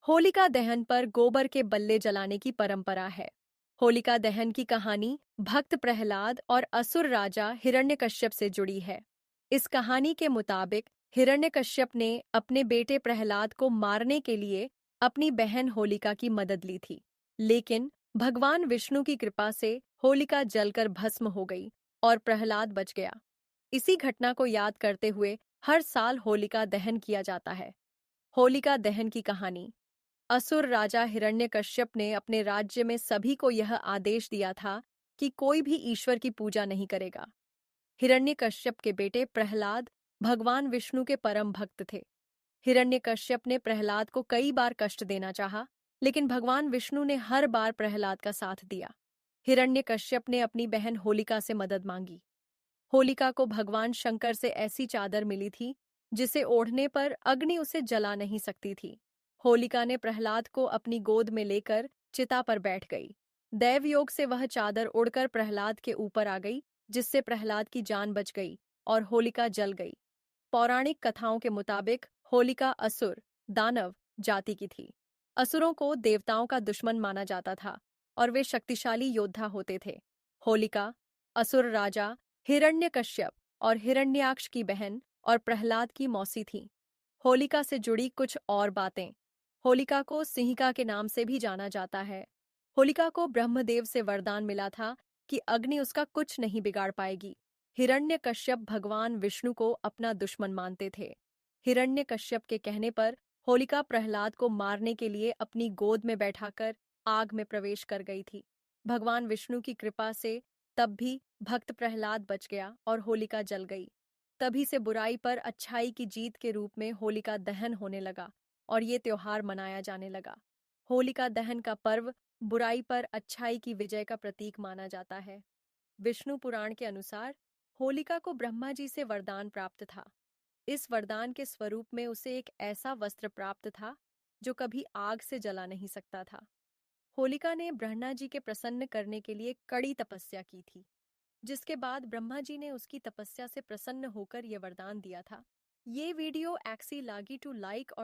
होलिका दहन पर गोबर के बल्ले जलाने की परंपरा है। होलिका दहन की कहानी भक्त प्रहलाद और असुर राजा हिरण्यकश्यप से जुड़ी है। इस कहानी के मुताबिक हिरण्यकश्यप ने अपने बेटे प्रहलाद को मारने के लिए अपनी बहन होलिका की मदद ली थी, लेकिन भगवान विष्णु की कृपा से होलिका जलकर भस्म हो गई और प्रहलाद बच गया। इसी घटना को याद करते हुए हर साल होलिका दहन किया जाता है। होलिका दहन की कहानी। असुर राजा हिरण्यकश्यप ने अपने राज्य में सभी को यह आदेश दिया था कि कोई भी ईश्वर की पूजा नहीं करेगा। हिरण्यकश्यप के बेटे प्रहलाद भगवान विष्णु के परम भक्त थे। हिरण्यकश्यप ने प्रहलाद को कई बार कष्ट देना चाहा, लेकिन भगवान विष्णु ने हर बार प्रहलाद का साथ दिया। हिरण्यकश्यप ने अपनी बहन होलिका से मदद मांगी। होलिका को भगवान शंकर से ऐसी चादर मिली थी जिसे ओढ़ने पर अग्नि उसे जला नहीं सकती थी। होलिका ने प्रहलाद को अपनी गोद में लेकर चिता पर बैठ गई। दैव योग से वह चादर उड़कर प्रहलाद के ऊपर आ गई, जिससे प्रहलाद की जान बच गई और होलिका जल गई। पौराणिक कथाओं के मुताबिक होलिका असुर, दानव जाति की थी। असुरों को देवताओं का दुश्मन माना जाता था और वे शक्तिशाली योद्धा होते थे। होलिका असुर राजा हिरण्यकश्यप और हिरण्याक्ष की बहन और प्रहलाद की मौसी थी। होलिका से जुड़ी कुछ और बातें। होलिका को सिंहिका के नाम से भी जाना जाता है। होलिका को ब्रह्मदेव से वरदान मिला था कि अग्नि उसका कुछ नहीं बिगाड़ पाएगी। हिरण्यकश्यप भगवान विष्णु को अपना दुश्मन मानते थे। हिरण्यकश्यप के कहने पर होलिका प्रहलाद को मारने के लिए अपनी गोद में बैठाकर आग में प्रवेश कर गई थी। भगवान विष्णु की कृपा से तब भी भक्त प्रहलाद बच गया और होलिका जल गई। तभी से बुराई पर अच्छाई की जीत के रूप में होलिका दहन होने लगा और ये त्योहार मनाया जाने लगा। होलिका दहन का पर्व बुराई पर अच्छाई की विजय का प्रतीक माना जाता है। विष्णु पुराण के अनुसार होलिका को ब्रह्मा जी से वरदान प्राप्त था। इस वरदान के स्वरूप में उसे एक ऐसा वस्त्र प्राप्त था जो कभी आग से जला नहीं सकता था। होलिका ने ब्रह्मा जी के प्रसन्न करने के लिए कड़ी तपस्या की थी, जिसके बाद ब्रह्मा जी ने उसकी तपस्या से प्रसन्न होकर यह वरदान दिया था। ये वीडियो एक्सी लागी टू लाइक और